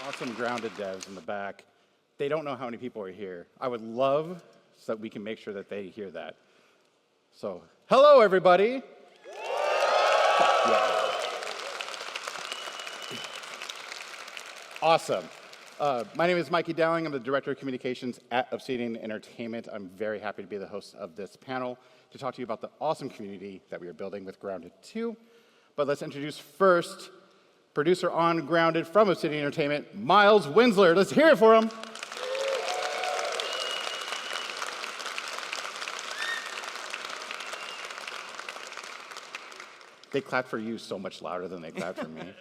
awesome Grounded devs in the back. They don't know how many people are here. I would love so that we can make sure that they hear that. So, hello, everybody. Yeah. Awesome. My name is Mikey Dowling. I'm the Director of Communications at Obsidian Entertainment. I'm very happy to be the host of this panel to talk to you about the awesome community that we are building with Grounded 2. But let's introduce first producer on Grounded from Obsidian Entertainment, Miles Winsler. Let's hear it for him. They clapped for you so much louder than they clapped for me.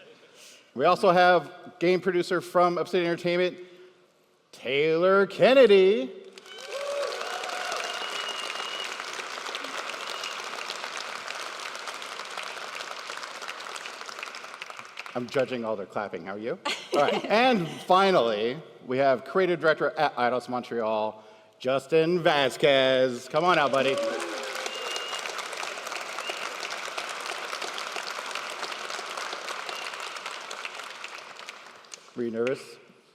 We also have game producer from Obsidian Entertainment, Taylor Kennedy. I'm judging all their clapping. How are you? All right. And finally, we have creative director at Eidos Montreal, Justin Vasquez. Come on out, buddy. Were you nervous?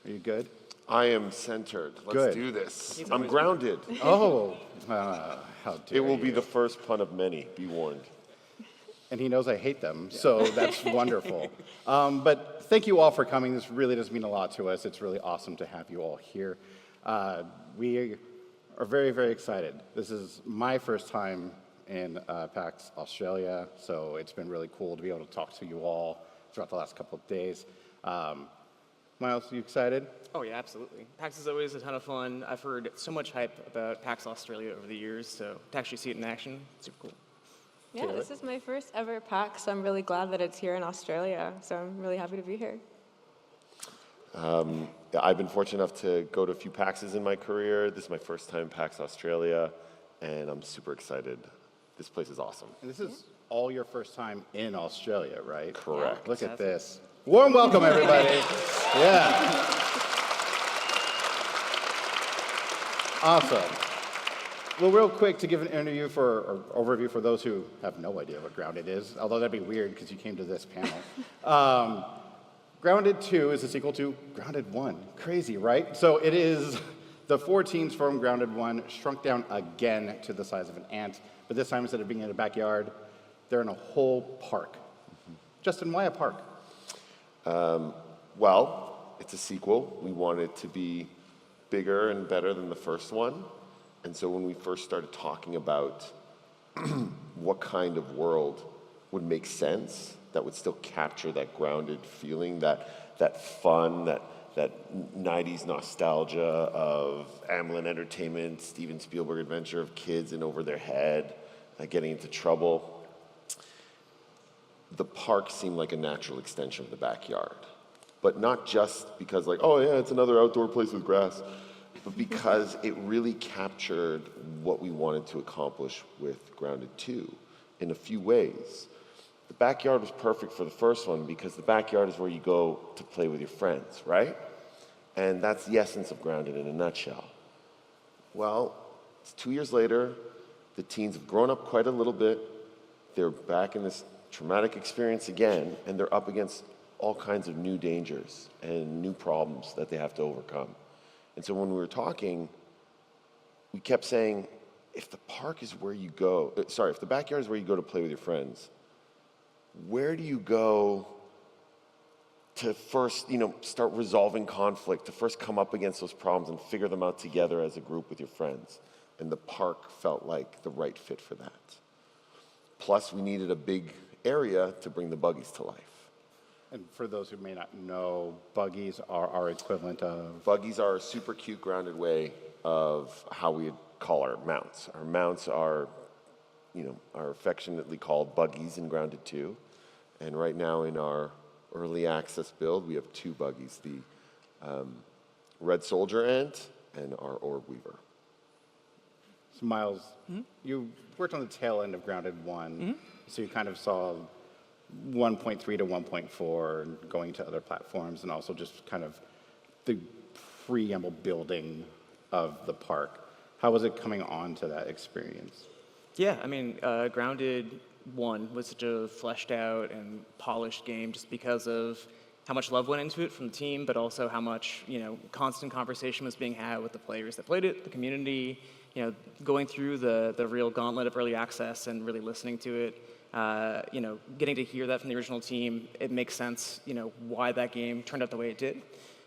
Are you good? I am centered. Let's do this. I'm grounded. Oh, how dare It will you. be the first pun of many, be warned. And he knows I hate them, so that's wonderful. But thank you all for coming. This really does mean a lot to us. It's really awesome to have you all here. We are very, very excited. This is my first time in PAX Australia, so it's been really cool to be able to talk to you all throughout the last couple of days. Miles, you excited? Oh yeah, absolutely. PAX is always a ton of fun. I've heard so much hype about PAX Australia over the years, so to actually see it in action, super cool. Yeah, this is my first ever PAX, so I'm really glad that it's here in Australia. So I'm really happy to be here. I've been fortunate enough to go to a few PAXs in my career. This is my first time in PAX Australia, and I'm super excited. This place is awesome. And this is all your first time in Australia, right? Correct. Look at this. Warm welcome, everybody. Yeah. Awesome. Well, real quick, to give an overview for those who have no idea what Grounded is, although that'd be weird because you came to this panel. Grounded 2 is a sequel to Grounded 1. Crazy, right? So it is the 4 teams from Grounded 1 shrunk down again to the size of an ant, but this time instead of being in a backyard, they're in a whole park. Justin, why a park? Well, it's a sequel. We want it to be bigger and better than the first one. And so when we first started talking about what kind of world would make sense that would still capture that grounded feeling, that fun, that 90s nostalgia of Amblin Entertainment, Steven Spielberg adventure of kids in over their head, getting into trouble, the park seemed like a natural extension of the backyard. But not just because like, oh yeah, it's another outdoor place with grass, but because it really captured what we wanted to accomplish with Grounded 2 in a few ways. The backyard was perfect for the first one because the backyard is where you go to play with your friends, right? And that's the essence of Grounded in a nutshell. Well, it's 2 years later, the teens have grown up quite a little bit, they're back in this traumatic experience again, and they're up against all kinds of new dangers and new problems that they have to overcome. And so when we were talking, we kept saying, if the park is where you go, if the backyard is where you go to play with your friends, where do you go to first, start resolving conflict, to first come up against those problems and figure them out together as a group with your friends? And the park felt like the right fit for that. Plus, we needed a big area to bring the buggies to life. And for those who may not know, buggies are our equivalent of... Buggies are a super cute, grounded way of how we call our mounts. Our mounts are, are affectionately called buggies in Grounded 2. And right now in our early access build, we have 2 buggies, the Red Soldier Ant and our Orb Weaver. So Miles, you worked on the tail end of Grounded 1, so you kind of saw 1.3 to 1.4 and going to other platforms, and also just kind of the preamble building of the park. How was it coming on to that experience? Yeah, I mean, Grounded 1 was such a fleshed out and polished game just because of how much love went into it from the team, but also how much, constant conversation was being had with the players that played it, the community, going through the real gauntlet of early access and really listening to it. Getting to hear that from the original team, it makes sense, why that game turned out the way it did.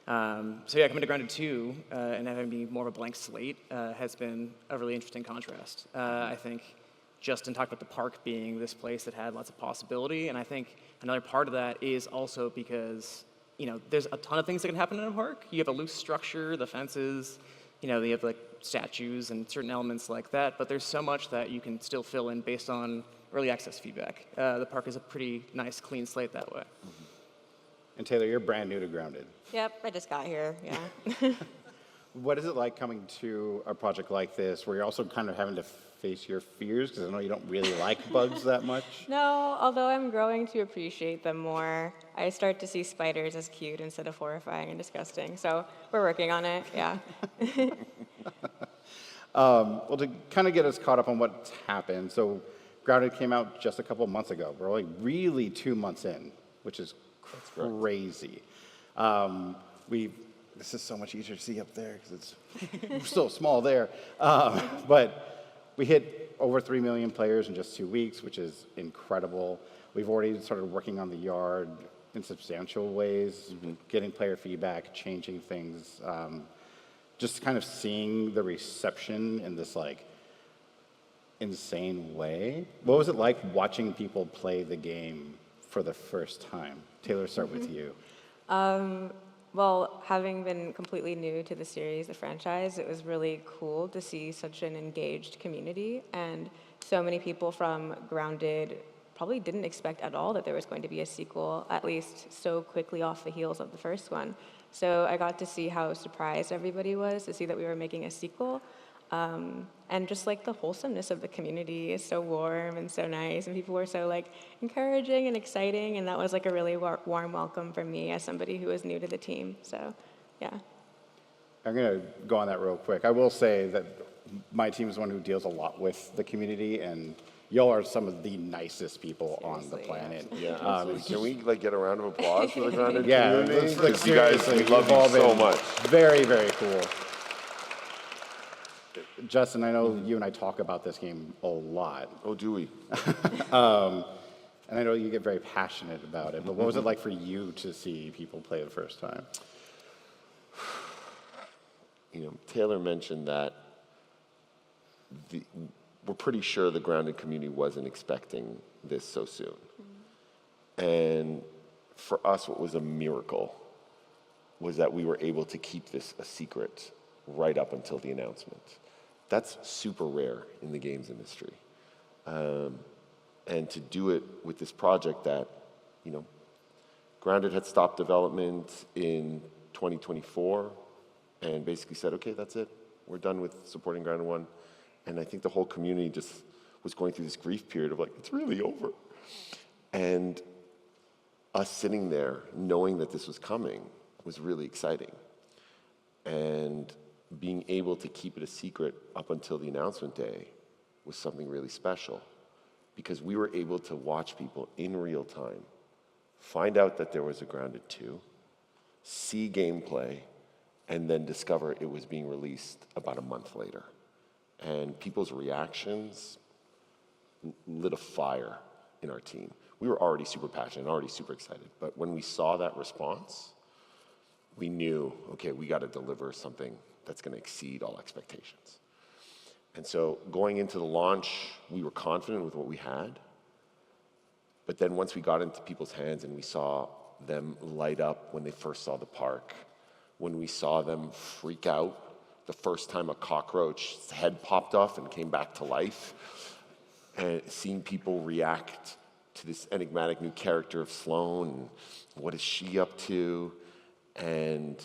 Coming to Grounded 2 and having be more of a blank slate has been a really interesting contrast. I think Justin talked about the park being this place that had lots of possibility, and I think another part of that is also because, there's a ton of things that can happen in a park. You have a loose structure, the fences, you have like statues and certain elements like that, but there's so much that you can still fill in based on early access feedback. The park is a pretty nice, clean slate that way. And Taylor, you're brand new to Grounded. Yep, I just got here, yeah. What is it like coming to a project like this where you're also kind of having to face your fears? Because I know you don't really like bugs that much. No, although I'm growing to appreciate them more. I start to see spiders as cute instead of horrifying and disgusting. So we're working on it, yeah. Well, to kind of get us caught up on what's happened, so Grounded came out just a couple months ago. We're only really 2 months in, which is crazy. This is so much easier to see up there because it's so small there. But we hit over 3 million players in just 2 weeks, which is incredible. We've already started working on the yard in substantial ways, getting player feedback, changing things, just kind of seeing the reception in this like insane way. What was it like watching people play the game for the first time? Taylor, start with you. Well, having been completely new to the series, the franchise, it was really cool to see such an engaged community, and so many people from Grounded probably didn't expect at all that there was going to be a sequel, at least so quickly off the heels of the first one. So I got to see how surprised everybody was to see that we were making a sequel. And just like the wholesomeness of the community is so warm and so nice, and people were so like encouraging and exciting, and that was like a really warm welcome for me as somebody who was new to the team. So, yeah. I'm going to go on that real quick. I will say that my team is one who deals a lot with the community, and y'all are some of the nicest people on the planet. Yeah, can we get a round of applause for the Grounded Yeah, community? like, You guys, seriously, we love you've all you so been much. Very, very cool. Justin, I know you and I talk about this game a lot. Oh, do we? And I know you get very passionate about it, but what was it like for you to see people play the first time? Taylor mentioned that we're pretty sure the Grounded community wasn't expecting this so soon. And for us, what was a miracle was that we were able to keep this a secret right up until the announcement. That's super rare in the games industry. And to do it with this project that, Grounded had stopped development in 2024 and basically said, okay, that's it. We're done with supporting Grounded 1. And I think the whole community just was going through this grief period of like, it's really over. And us sitting there knowing that this was coming was really exciting. And being able to keep it a secret up until the announcement day was something really special, because we were able to watch people in real time find out that there was a Grounded 2, see gameplay, and then discover it was being released about a month later. And people's reactions lit a fire in our team. We were already super passionate, already super excited, but when we saw that response, we knew, okay, we got to deliver something that's going to exceed all expectations. And so going into the launch, we were confident with what we had. But then once we got into people's hands and we saw them light up when they first saw the park, when we saw them freak out the first time a cockroach's head popped off and came back to life, and seeing people react to this enigmatic new character of Sloane, and what is she up to, and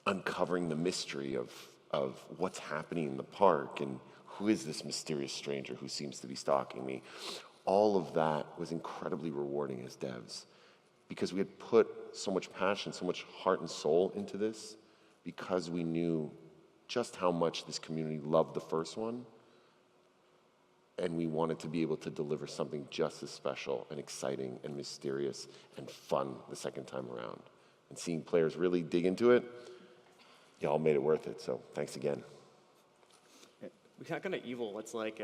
uncovering the mystery of what's happening in the park and who is this mysterious stranger who seems to be stalking me. All of that was incredibly rewarding as devs, because we had put so much passion, so much heart and soul into this, because we knew just how much this community loved the first one. and we wanted to be able to deliver something just as special and exciting and mysterious and fun the second time around. And seeing players really dig into it, y'all made it worth it, so thanks again. We got kind of evil. It's like,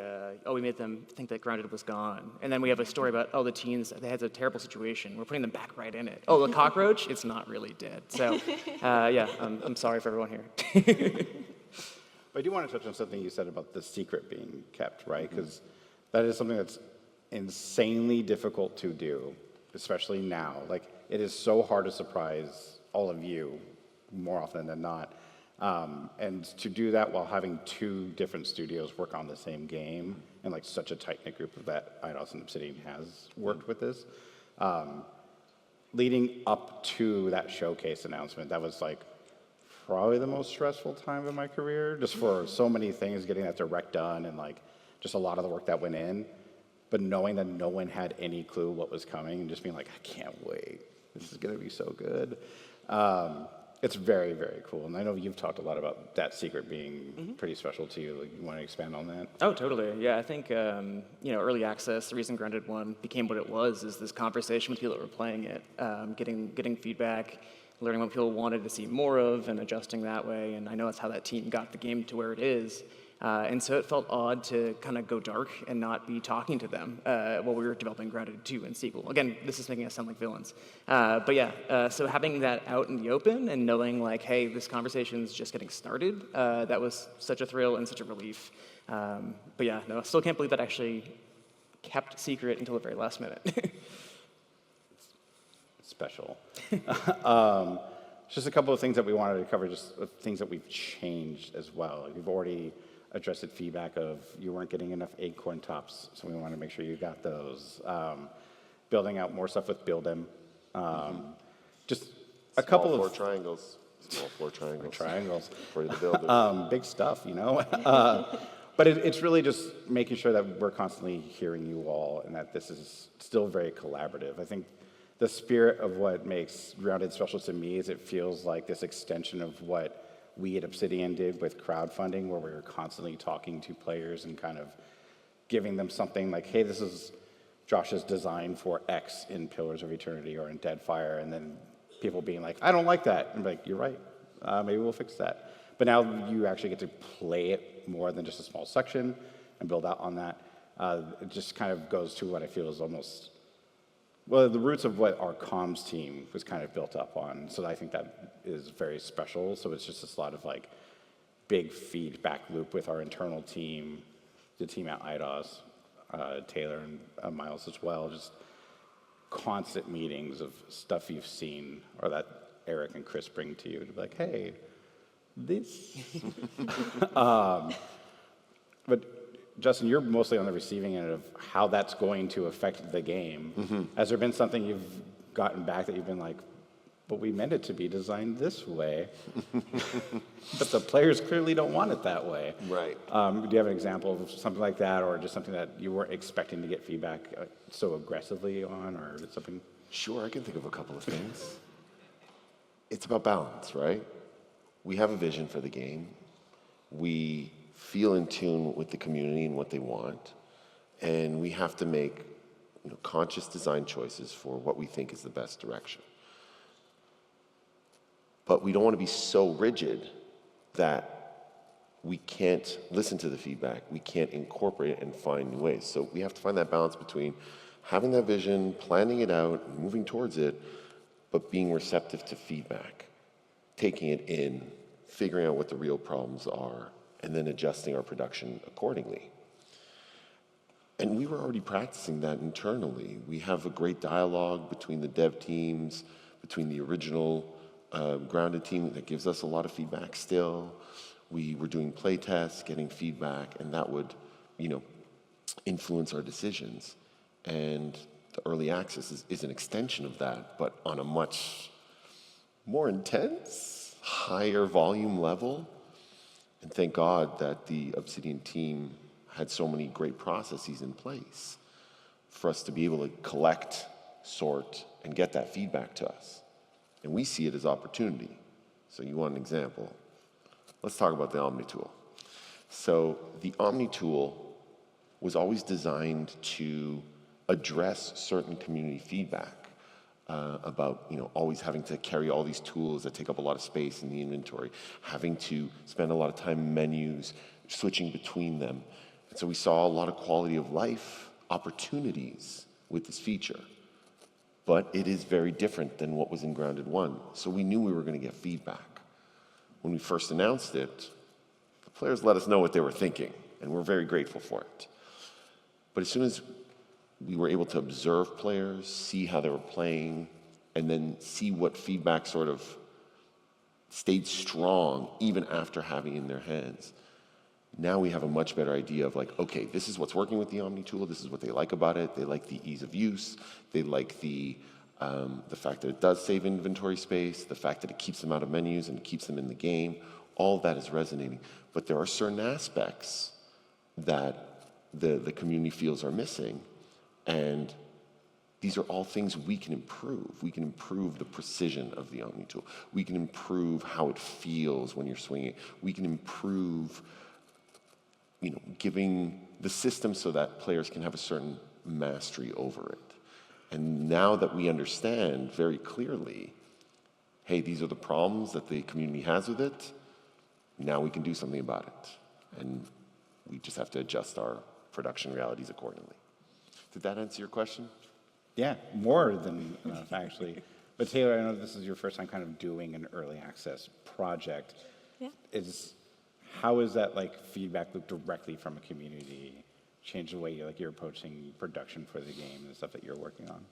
we made them think that Grounded was gone. And then we have a story about, the teens, they had a terrible situation. We're putting them back right in it. Oh, the cockroach, it's not really dead. So, I'm sorry for everyone here. But I do want to touch on something you said about the secret being kept, right? Because that is something that's insanely difficult to do, especially now. Like, it is so hard to surprise all of you more often than not. And to do that while having two different studios work on the same game, and like such a tight-knit group that Eidos and Obsidian has worked with this, leading up to that showcase announcement, that was like probably the most stressful time of my career, just for so many things, getting that direct done and like just a lot of the work that went in, but knowing that no one had any clue what was coming and just being like, I can't wait, this is gonna be so good. It's very, very cool. And I know you've talked a lot about that secret being pretty special to you. Like, you want to expand on that? Oh, totally. Yeah, I think, early access, the reason Grounded 1 became what it was is this conversation with people that were playing it, getting feedback, learning what people wanted to see more of, and adjusting that way. And I know that's how that team got the game to where it is. And so it felt odd to kind of go dark and not be talking to them while we were developing Grounded 2 and sequel. Again, this is making us sound like villains. So having that out in the open and knowing like, hey, this conversation's just getting started, that was such a thrill and such a relief. I still can't believe that actually kept secret until the very last minute. Special. Just a couple of things that we wanted to cover, just things that we've changed as well. We've already addressed feedback of you weren't getting enough acorn tops, so we want to make sure you got those. Building out more stuff with Build Them. Just a couple Small of triangles. Small floor triangles. triangles. For the builders. Big stuff, you know? But it's really just making sure that we're constantly hearing you all and that this is still very collaborative. I think the spirit of what makes Grounded special to me is it feels like this extension of what we at Obsidian did with crowdfunding, where we were constantly talking to players and kind of giving them something like, hey, this is Josh's design for X in Pillars of Eternity or in Deadfire, and then people being like, I don't like that. And like, you're right, maybe we'll fix that. But now you actually get to play it more than just a small section and build out on that. It just kind of goes to what I feel is almost, well, the roots of what our comms team was kind of built up on. So I think that is very special. So it's just this lot of like big feedback loop with our internal team, the team at Eidos, Taylor and Miles as well. Just constant meetings of stuff you've seen or that Eric and Chris bring to you to be like, hey, this. But Justin, you're mostly on the receiving end of how that's going to affect the game. Has there been something you've gotten back that you've been like, but we meant it to be designed this way, but the players clearly don't want it that way? Right. Do you have an example of something like that, or just something that you weren't expecting to get feedback so aggressively on, or something? Sure, I can think of a couple of things. It's about balance, right? We have a vision for the game. We feel in tune with the community and what they want, and we have to make conscious design choices for what we think is the best direction. But we don't want to be so rigid that we can't listen to the feedback, we can't incorporate it and find new ways. So we have to find that balance between having that vision, planning it out, moving towards it, but being receptive to feedback, taking it in, figuring out what the real problems are, and then adjusting our production accordingly. And we were already practicing that internally. We have a great dialogue between the dev teams, between the original Grounded team that gives us a lot of feedback still. We were doing play tests, getting feedback, and that would, influence our decisions. And the early access is an extension of that, but on a much more intense, higher volume level. And thank God that the Obsidian team had so many great processes in place for us to be able to collect, sort, and get that feedback to us. And we see it as opportunity. So you want an example? Let's talk about the Omni tool. So the Omni tool was always designed to address certain community feedback about always having to carry all these tools that take up a lot of space in the inventory, having to spend a lot of time in menus, switching between them. And so we saw a lot of quality of life opportunities with this feature. But it is very different than what was in Grounded 1. So we knew we were going to get feedback. When we first announced it, the players let us know what they were thinking, and we're very grateful for it. But as soon as we were able to observe players, see how they were playing, and then see what feedback sort of stayed strong even after having it in their hands, now we have a much better idea of like, okay, this is what's working with the Omni tool, this is what they like about it, they like the ease of use, they like the fact that it does save inventory space, the fact that it keeps them out of menus and keeps them in the game, all of that is resonating. But there are certain aspects that the community feels are missing, and these are all things we can improve. We can improve the precision of the Omni tool. We can improve how it feels when you're swinging. We can improve giving the system so that players can have a certain mastery over it. And now that we understand very clearly, hey, these are the problems that the community has with it, now we can do something about it. And we just have to adjust our production realities accordingly. Did that answer your question? Yeah, more than enough, actually. But Taylor, I know this is your first time kind of doing an early access project. Yeah. How is that feedback loop directly from a community change the way you're approaching production for the game and the stuff that you're working on?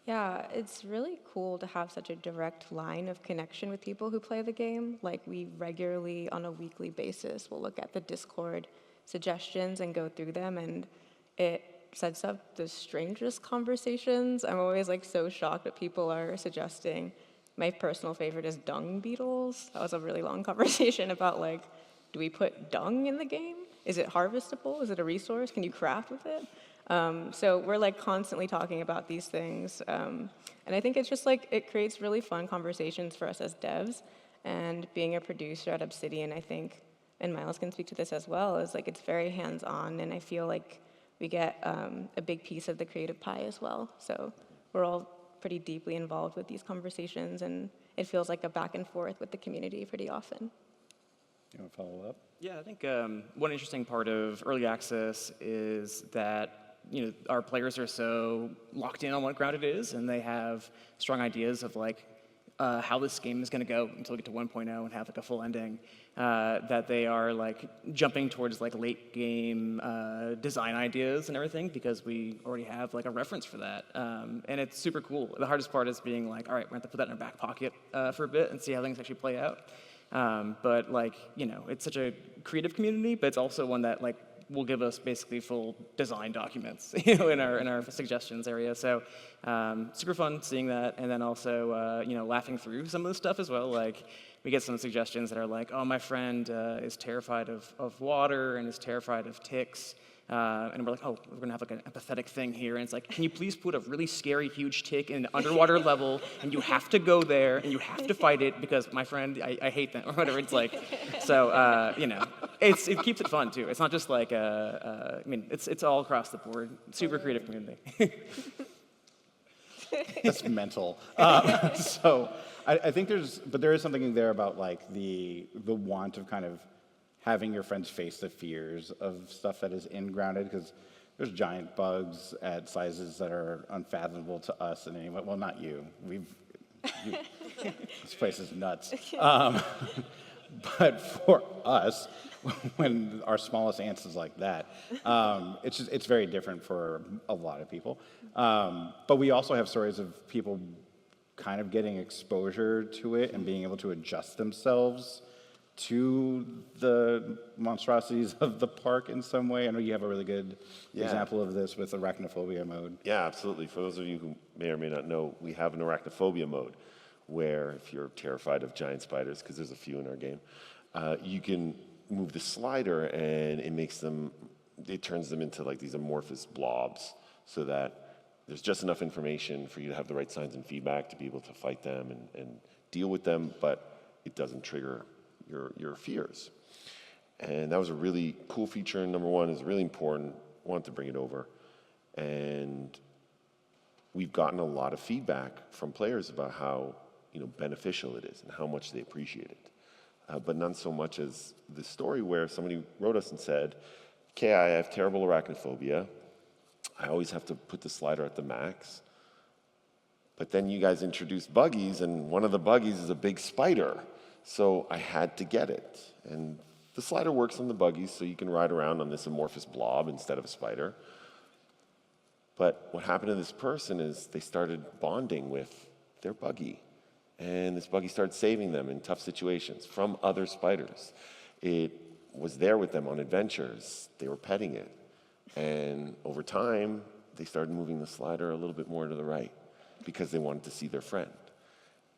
Yeah, it's really cool to have such a direct line of connection with people who play the game. We regularly, on a weekly basis, will look at the Discord suggestions and go through them, and it sets up the strangest conversations. I'm always so shocked that people are suggesting. My personal favorite is dung beetles. That was a really long conversation about do we put dung in the game? Is it harvestable? Is it a resource? Can you craft with it? So we're constantly talking about these things. And I think it's just it creates really fun conversations for us as devs. And being a producer at Obsidian, I think, and Miles can speak to this as well, is it's very hands-on, and I feel we get a big piece of the creative pie as well. So we're all pretty deeply involved with these conversations, and it feels like a back and forth with the community pretty often. You want to follow up? Yeah, I think one interesting part of early access is that our players are so locked in on what Grounded is, and they have strong ideas of how this game is going to go until we get to 1.0 and have a full ending. That they are jumping towards late game design ideas and everything because we already have a reference for that, and it's super cool. The hardest part is being all right, we're going to have to put that in our back pocket for a bit and see how things actually play out. But it's such a creative community, but it's also one that will give us basically full design documents, in our suggestions area. So super fun seeing that, and then also laughing through some of the stuff as well. We get some suggestions that are oh, my friend is terrified of water and is terrified of ticks. And we're oh, we're gonna have an empathetic thing here, and it's can you please put a really scary, huge tick in an underwater level, and you have to go there, and you have to fight it, because my friend, I hate them, or whatever, it's so, it keeps it fun, too. It's not just it's all across the board, super creative community. That's mental. So I think there is something in there about the want of kind of having your friends face the fears of stuff that is in Grounded, because there's giant bugs at sizes that are unfathomable to us in any way. Well, not you. This place is nuts. But for us, when our smallest ants is like that, it's very different for a lot of people. But we also have stories of people kind of getting exposure to it and being able to adjust themselves to the monstrosities of the park in some way. I know you have a really good example of this with arachnophobia mode. Yeah, absolutely. For those of you who may or may not know, we have an arachnophobia mode where if you're terrified of giant spiders, because there's a few in our game, you can move the slider and it turns them into these amorphous blobs, so that there's just enough information for you to have the right signs and feedback to be able to fight them and deal with them, but it doesn't trigger your fears. And that was a really cool feature. And number one, is really important wanted to bring it over. And we've gotten a lot of feedback from players about how beneficial it is and how much they appreciate it. But none so much as the story where somebody wrote us and said, okay, I have terrible arachnophobia. I always have to put the slider at the max. But then you guys introduced buggies, and one of the buggies is a big spider. So I had to get it. And the slider works on the buggies, so you can ride around on this amorphous blob instead of a spider. But what happened to this person is they started bonding with their buggy. And this buggy started saving them in tough situations from other spiders. It was there with them on adventures. They were petting it. And over time, they started moving the slider a little bit more to the right because they wanted to see their friend.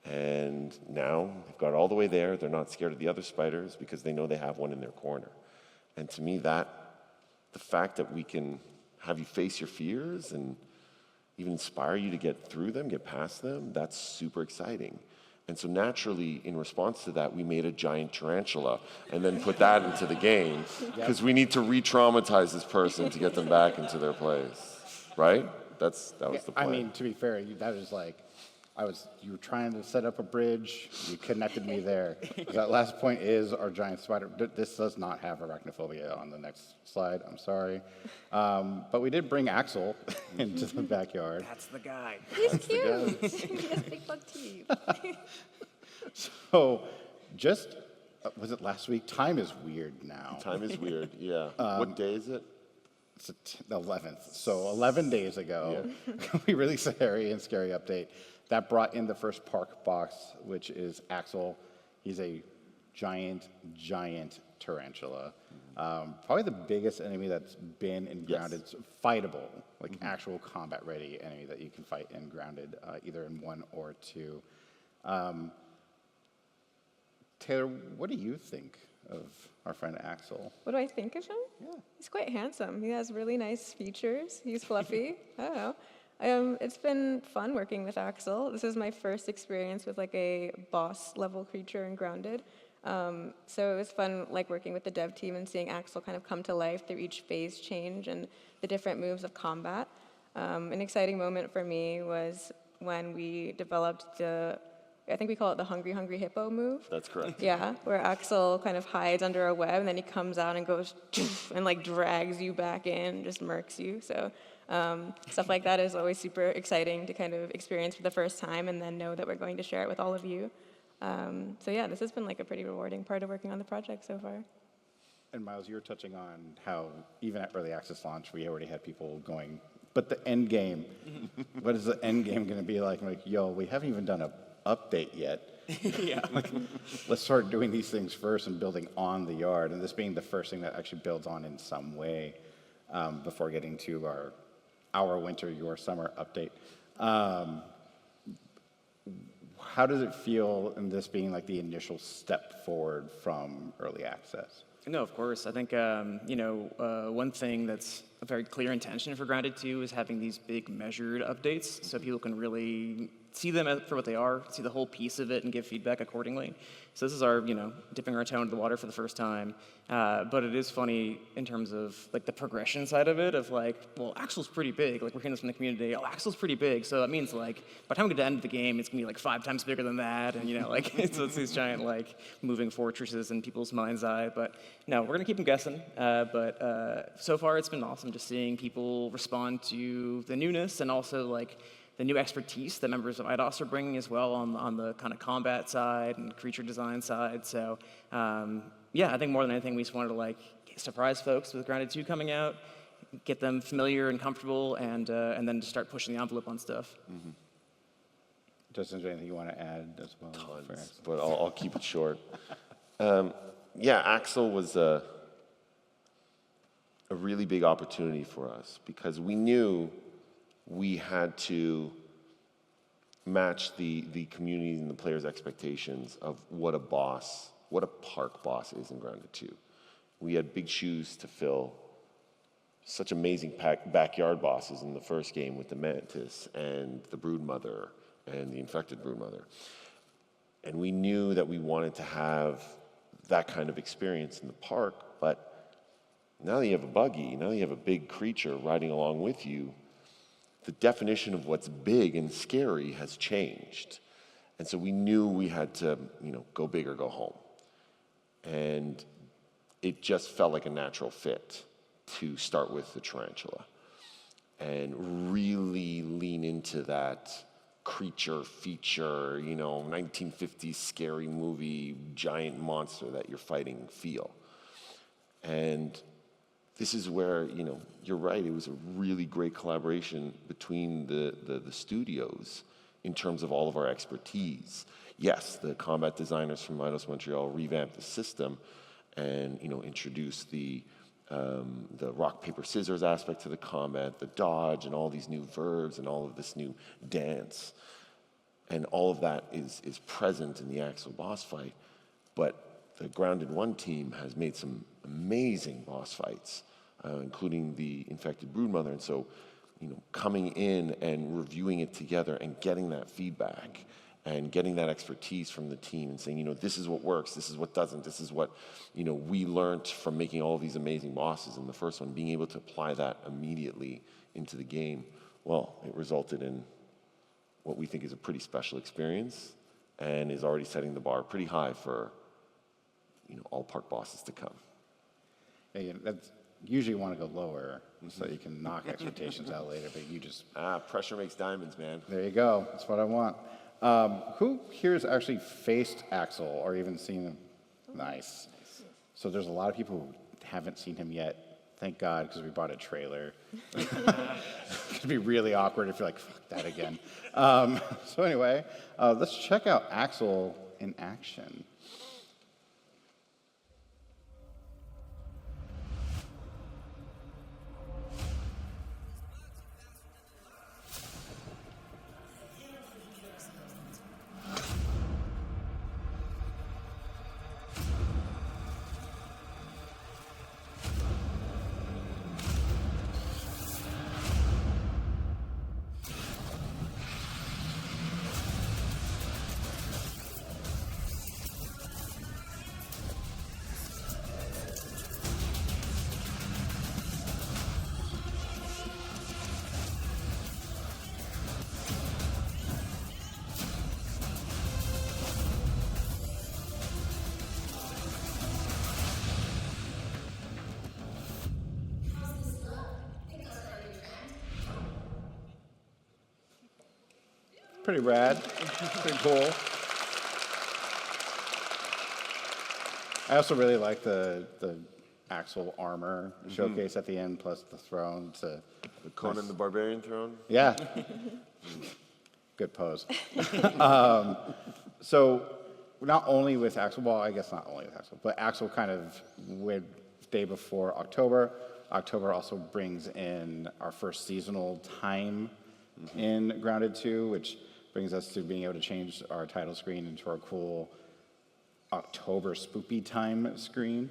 And now they've got all the way there. They're not scared of the other spiders because they know they have one in their corner. And to me, the fact that we can have you face your fears and even inspire you to get through them, get past them, that's super exciting. And so naturally, in response to that, we made a giant tarantula and then put that into the game because we need to re-traumatize this person to get them back into their place, right? That was the plan. I mean, to be fair, that was like, you were trying to set up a bridge, you connected me there. That last point is our giant spider. This does not have arachnophobia on the next slide, I'm sorry. But we did bring Axel into the backyard. That's the guy. He's cute. He has big bug teeth. So was it last week? Time is weird now. Time is weird, yeah. What day is it? It's the 11th. So 11 days ago, we released a hairy and scary update that brought in the first park box, which is Axel. He's a giant tarantula. Probably the biggest enemy that's been in Grounded. Yes. Fightable, like actual combat-ready enemy that you can fight in Grounded, either in 1 or 2. Taylor, what do you think of our friend Axel? What do I think of him? Yeah. He's quite handsome. He has really nice features. He's fluffy. I don't know. It's been fun working with Axel. This is my first experience with like a boss level creature in Grounded. So it was fun like working with the dev team and seeing Axel kind of come to life through each phase change and the different moves of combat. An exciting moment for me was when we developed I think we call it the Hungry Hippo move. That's correct. Yeah, where Axel kind of hides under a web and then he comes out and goes and like drags you back in, just murks you. So stuff like that is always super exciting to kind of experience for the first time and then know that we're going to share it with all of you. So yeah, this has been like a pretty rewarding part of working on the project so far. And Miles, you were touching on how even at early access launch, we already had people going, but the end game, what is the end game going to be like? I'm like, yo, we haven't even done an update yet. Yeah. Let's start doing these things first and building on the yard, and this being the first thing that actually builds on in some way before getting to our winter, your summer update. How does it feel in this being like the initial step forward from early access? No, of course. I think, one thing that's a very clear intention for Grounded 2 is having these big measured updates so people can really see them for what they are, see the whole piece of it, and give feedback accordingly. So this is our, dipping our toe into the water for the first time. But it is funny in terms of like the progression side of it, of like, well, Axel's pretty big. Like we're hearing this from the community. Oh, Axel's pretty big. So that means like by the time we get to the end of the game, it's gonna be like 5 times bigger than that, and it's these giant like moving fortresses in people's mind's eye. But no, we're gonna keep them guessing. But so far it's been awesome just seeing people respond to the newness and also like the new expertise that members of Eidos are bringing as well on the kind of combat side and creature design side. So I think more than anything, we just wanted to like surprise folks with Grounded 2 coming out, get them familiar and comfortable, and then to start pushing the envelope on stuff. Mm-hmm. Justin, is there anything you want to add as well? Tons, but I'll keep it short. Axel was a really big opportunity for us because we knew we had to match the community and the players' expectations of what a park boss is in Grounded 2. We had big shoes to fill. Such amazing backyard bosses in the first game with the Mantis and the Broodmother and the infected Broodmother. And we knew that we wanted to have that kind of experience in the park, but Now that you have a buggy, now that you have a big creature riding along with you, the definition of what's big and scary has changed. And so we knew we had to, go big or go home. And it just felt like a natural fit to start with the tarantula and really lean into that creature feature, 1950s scary movie, giant monster that you're fighting feel. And this is where, you're right, it was a really great collaboration between the studios in terms of all of our expertise. Yes, the combat designers from Eidos Montreal revamped the system and, introduced the rock, paper, scissors aspect to the combat, the dodge, and all these new verbs and all of this new dance. And all of that is present in the Axel boss fight. But the Grounded 1 team has made some amazing boss fights, including the Infected Broodmother. And so, coming in and reviewing it together and getting that feedback and getting that expertise from the team and saying, this is what works, this is what doesn't, this is what, we learned from making all of these amazing bosses in the first one, being able to apply that immediately into the game, well, it resulted in what we think is a pretty special experience and is already setting the bar pretty high for, all park bosses to come. Yeah, that's usually you want to go lower so you can knock expectations out later, but you just... Pressure makes diamonds, man. There you go. That's what I want. Who here has actually faced Axel or even seen him? Nice. So there's a lot of people who haven't seen him yet. Thank God, because we brought a trailer. It'd be really awkward if you're like, fuck that again. So anyway, let's check out Axel in action. Pretty rad. Pretty cool. I also really like the Axel armor showcase at the end, plus the throne. The Conan the Barbarian throne? Yeah. Good pose. So not only with Axel, well, I guess not only with Axel, but Axel kind of went day before October. October also brings in our first seasonal time in Grounded 2, which brings us to being able to change our title screen into our cool October spoopy time screen,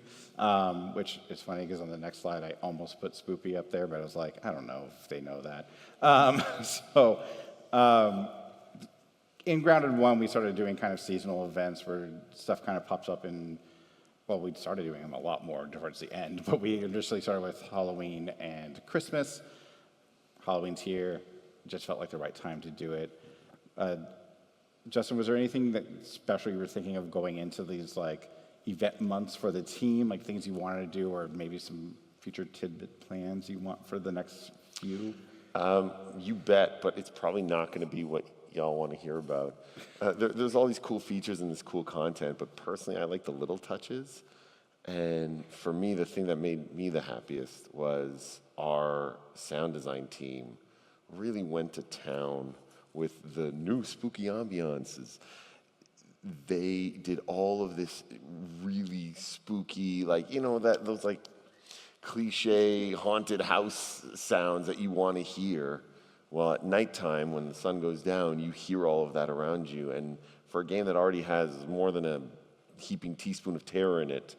which is funny because on the next slide I almost put spoopy up there, but I was like, I don't know if they know that. In Grounded 1, we started doing kind of seasonal events where stuff kind of pops up in, well, we started doing them a lot more towards the end, but we initially started with Halloween and Christmas. Halloween's here. It just felt like the right time to do it. Justin, was there anything that special you were thinking of going into these like event months for the team, like things you wanted to do, or maybe some future tidbit plans you want for the next few? You bet, but it's probably not going to be what y'all want to hear about. There's all these cool features and this cool content, but personally, I like the little touches. And for me, the thing that made me the happiest was our sound design team really went to town with the new spooky ambiances. They did all of this really spooky, like, those like cliche haunted house sounds that you want to hear. Well, at nighttime, when the sun goes down, you hear all of that around you. And for a game that already has more than a heaping teaspoon of terror in it,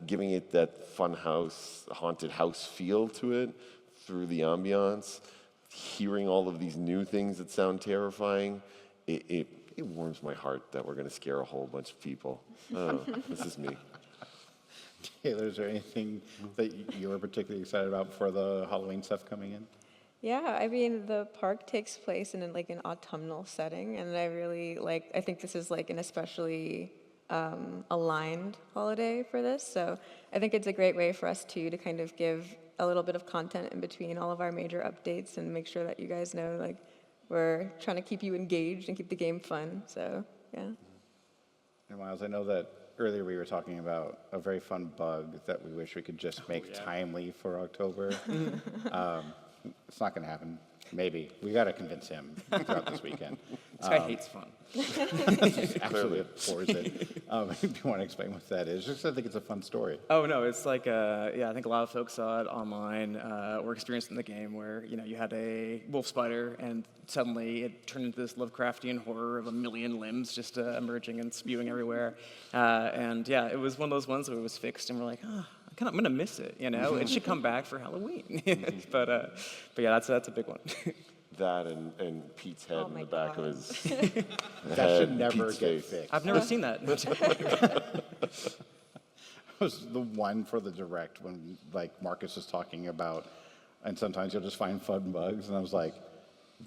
giving it that fun house, haunted house feel to it through the ambiance, hearing all of these new things that sound terrifying, it warms my heart that we're going to scare a whole bunch of people. This is me. Taylor, is there anything that you were particularly excited about for the Halloween stuff coming in? Yeah, I mean, the park takes place in like an autumnal setting, and I really like, I think this is like an especially aligned holiday for this. So I think it's a great way for us too to kind of give a little bit of content in between all of our major updates and make sure that you guys know like we're trying to keep you engaged and keep the game fun. So yeah. And Miles, I know that earlier we were talking about a very fun bug that we wish we could just make timely for October. It's not going to happen. Maybe. We got to convince him throughout this weekend. This guy hates fun. Absolutely abhors it. If you want to explain what that is, just I think it's a fun story. Oh no, it's like I think a lot of folks saw it online or experienced it in the game where you had a wolf spider and suddenly it turned into this Lovecraftian horror of a million limbs just emerging and spewing everywhere. And yeah, it was one of those ones where it was fixed and we're like, I'm gonna miss it. It should come back for Halloween. but yeah, that's a big one. That and Pete's head in my the back God. of his That should never Pete's get face. fixed. I've never seen that. It was the one for the direct when like Marcus was talking about, and sometimes you'll just find fun bugs, and I was like,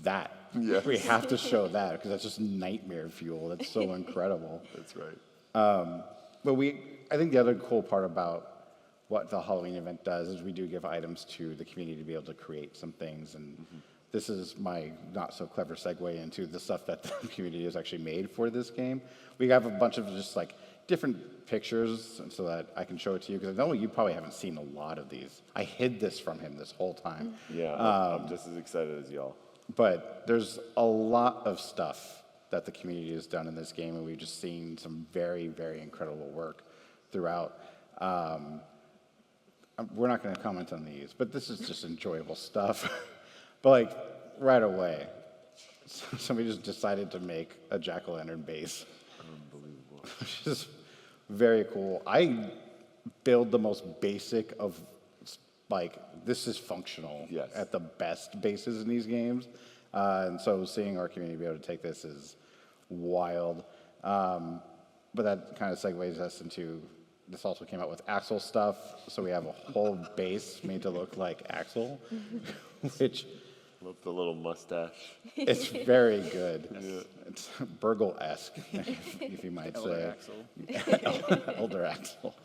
that. Yes. We have to show that because that's just nightmare fuel. That's so incredible. That's right. But I think the other cool part about what the Halloween event does is we do give items to the community to be able to create some things. And this is my not so clever segue into the stuff that the community has actually made for this game. We have a bunch of just like different pictures so that I can show it to you because I know you probably haven't seen a lot of these. I hid this from him this whole time. Yeah, I'm just as excited as y'all. But there's a lot of stuff that the community has done in this game, and we've just seen some very, very incredible work throughout. We're not going to comment on these, but this is just enjoyable stuff. But like right away, somebody just decided to make a jack-o'-lantern base. Unbelievable. Which is very cool. I build the most basic of, like, this is functional at the best bases in these games. And so seeing our community be able to take this is wild. But that kind of segues us into, this also came out with Axel stuff. So we have a whole base made to look like Axel, which... Love the little mustache. It's very good. It's Burgle-esque, if you might say. Elder Axel.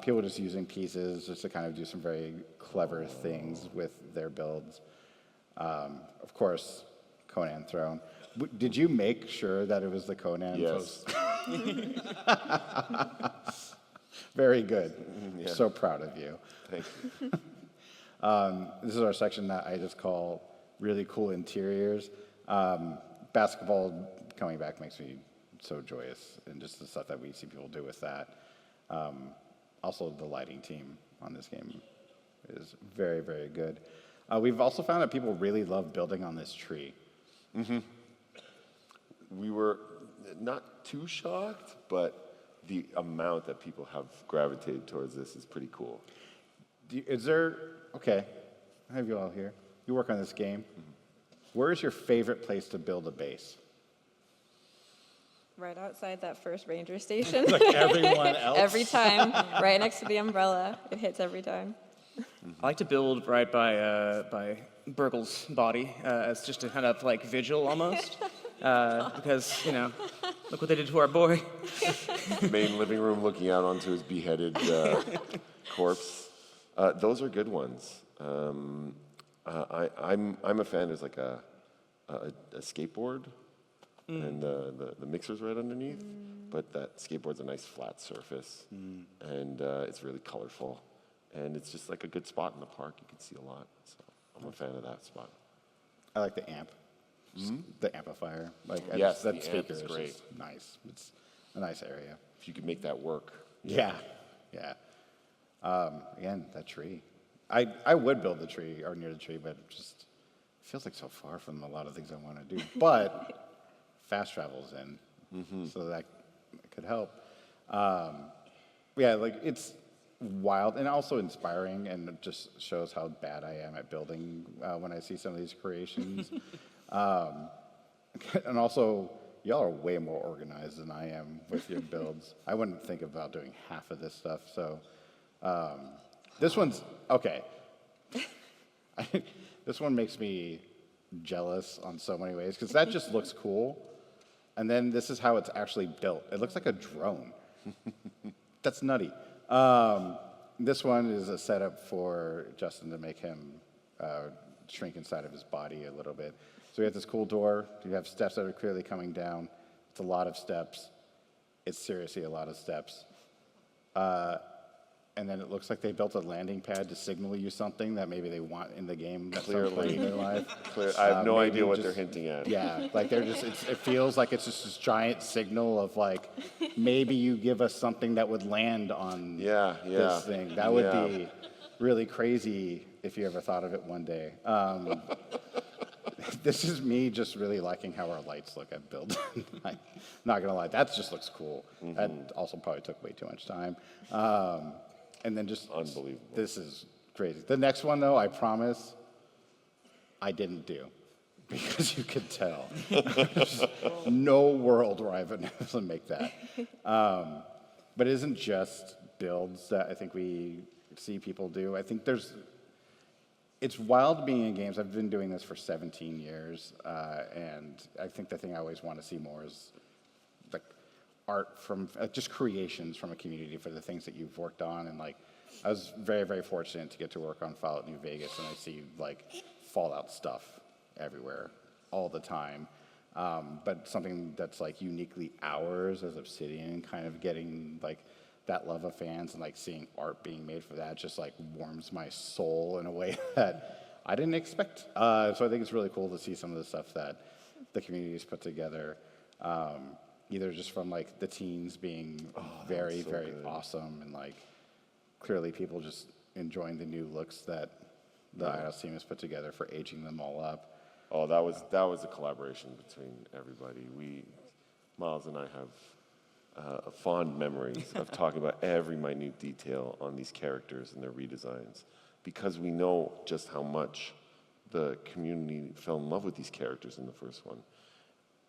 People just using pieces just to kind of do some very clever things with their builds. Of course, Conan throne. Did you make sure that it was the Conan? Yes. Very good. Yeah. So proud of you. Thank you. This is our section that I just call really cool interiors. Basketball coming back makes me so joyous, and just the stuff that we see people do with that. Also, the lighting team on this game is very, very good. We've also found that people really love building on this tree. We were not too shocked, but the amount that people have gravitated towards this is pretty cool. Okay, I have you all here. You work on this game. Where is your favorite place to build a base? Right outside that first ranger station. Like everyone else? Every time, right next to the umbrella. It hits every time. I like to build right by Burgle's body as just a kind of like vigil almost. Because, look what they did to our boy. Main living room looking out onto his beheaded corpse. Those are good ones. I'm a fan. There's like a skateboard, and the mixer's right underneath. But that skateboard's a nice flat surface, and it's really colorful, and it's just like a good spot in the park. You can see a lot. So I'm a fan of that spot. I like the amp, the amplifier. Like Yes, that the speaker amp is great. just nice. It's a nice area. If you could make that work. Yeah. Again, that tree. I would build the tree or near the tree, but it just feels like so far from a lot of things I want to do. But fast travel's in, so that could help. Like it's wild and also inspiring, and it just shows how bad I am at building when I see some of these creations. And also, y'all are way more organized than I am with your builds. I wouldn't think about doing half of this stuff. So this one's okay. This one makes me jealous on so many ways because that just looks cool. And then this is how it's actually built. It looks like a drone. That's nutty. This one is a setup for Justin to make him shrink inside of his body a little bit. So we have this cool door. You have steps that are clearly coming down. It's a lot of steps. It's seriously a lot of steps. And then it looks like they built a landing pad to signal you something that maybe they want in the game at some point in their life. I have no Maybe idea what just- they're hinting at. Yeah, like they're just, it feels like it's just this giant signal of like, maybe you give us something that would land on Yeah. this thing. That would Yeah. be really crazy if you ever thought of it one day. This is me just really liking how our lights look at build. I'm not gonna lie, that just looks cool. That also probably took way too much time. And then just Unbelievable. This is crazy. The next one though, I promise, I didn't do because you could tell. There's no world where I've been able to make that. But it isn't just builds that I think we see people do. I think it's wild being in games. I've been doing this for 17 years, and I think the thing I always want to see more is like art from just creations from a community for the things that you've worked on. And like, I was very, very fortunate to get to work on Fallout New Vegas, and I see like Fallout stuff everywhere all the time. But something that's like uniquely ours as Obsidian, kind of getting like that love of fans and like seeing art being made for that just like warms my soul in a way that I didn't expect. So I think it's really cool to see some of the stuff that the community's put together. Either just from like the teens being very, very awesome and like clearly people just enjoying the new looks that the Eidos team has put together for aging them all up. Oh, that was a collaboration between everybody. Miles and I have fond memories of talking about every minute detail on these characters and their redesigns because we know just how much the community fell in love with these characters in the first one.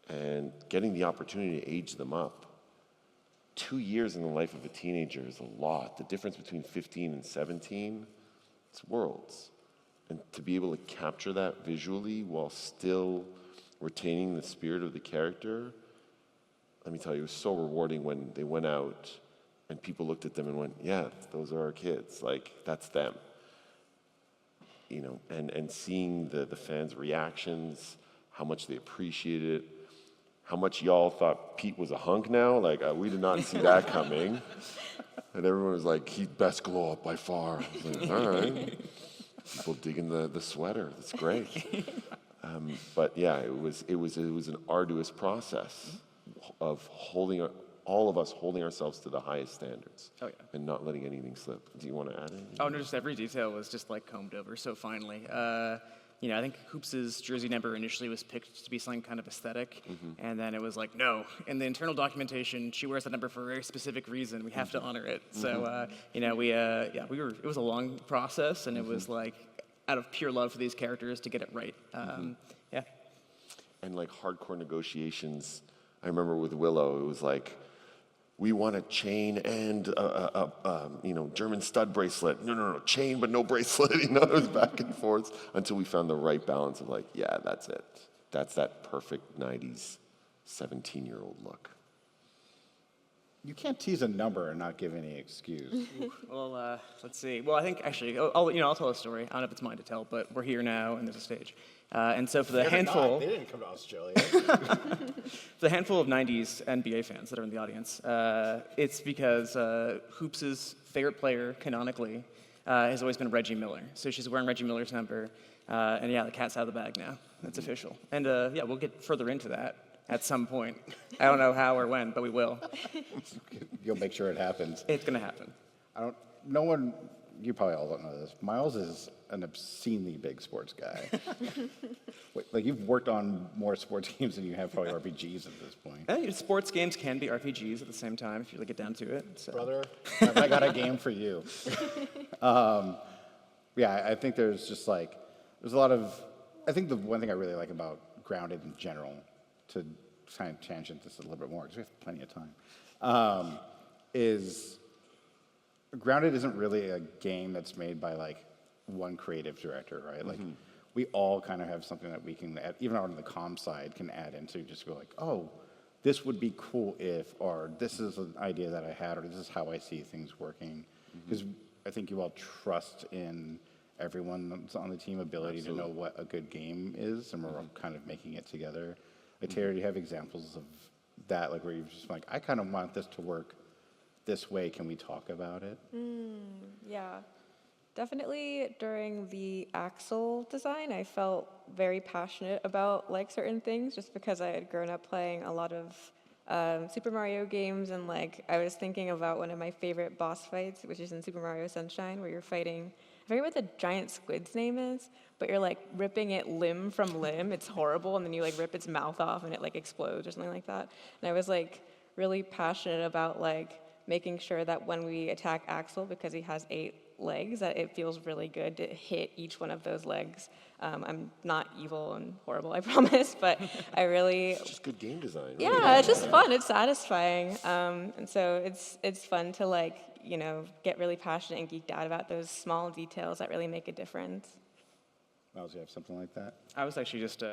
And getting the opportunity to age them up. 2 years in the life of a teenager is a lot. The difference between 15 and 17, it's worlds. And to be able to capture that visually while still retaining the spirit of the character, let me tell you, it was so rewarding when they went out and people looked at them and went, yeah, those are our kids. Like, that's them. You know, and seeing the fans' reactions, how much they appreciated it, how much y'all thought Pete was a hunk now. Like, we did not see that coming. And everyone was like, he's best glow up by far. I was like, all right. People digging the sweater. That's great. But yeah, it was an arduous process of all of us holding ourselves to the highest standards and not letting anything slip. Do you want to add anything? Oh, no, just every detail was just like combed over so finely. I think Hoops' jersey number initially was picked to be something kind of aesthetic, and then it was like, no, in the internal documentation, she wears that number for a very specific reason. We have to honor it. So, it was a long process, and it was like out of pure love for these characters to get it right. And like hardcore negotiations, I remember with Willow, it was like, we want a chain and German stud bracelet. No, chain but no bracelet. It was back and forth until we found the right balance of like, yeah, that's it. That's that perfect 90s 17-year-old look. You can't tease a number and not give any excuse. Well, let's see. Well, I think actually, I'll tell a story. I don't know if it's mine to tell, but we're here now, and there's a stage. And so for the handful, They didn't come to Australia. for the handful of '90s NBA fans that are in the audience, it's because Hoops' favorite player, canonically, has always been Reggie Miller. So she's wearing Reggie Miller's number, and yeah, the cat's out of the bag now. That's official. And we'll get further into that at some point. I don't know how or when, but we will. You'll make sure it happens. It's gonna happen. You probably all don't know this. Miles is an obscenely big sports guy. Like you've worked on more sports games than you have probably RPGs at this point. I think sports games can be RPGs at the same time if you really get down to it. So. Brother, I got a game for you. I think there's a lot of, I think the one thing I really like about Grounded in general, to kind of tangent this a little bit more because we have plenty of time, is Grounded isn't really a game that's made by like one creative director, right? Like we all kind of have something that we can add, even on the comm side, can add into just go like, oh, this would be cool if, or this is an idea that I had, or this is how I see things working. Because I think you all trust in everyone that's on the team ability to know what a good game is, and we're all kind of making it together. Like Terry, do you have examples of that, like where you're just like, I kind of want this to work this way, can we talk about it? Yeah, definitely during the axle design, I felt very passionate about like certain things just because I had grown up playing a lot of Super Mario games, and like I was thinking about one of my favorite boss fights, which is in Super Mario Sunshine, where you're fighting, I forget what the giant squid's name is, but you're like ripping it limb from limb. It's horrible, and then you like rip its mouth off and it like explodes or something like that. And I was like really passionate about like making sure that when we attack Axel, because he has 8 legs, that it feels really good to hit each one of those legs. I'm not evil and horrible, I promise, but I really... It's just good game design. Right? Yeah, it's just fun. It's satisfying. And so it's fun to like, you know, get really passionate and geeked out about those small details that really make a difference. Miles, you have something like that? I was actually just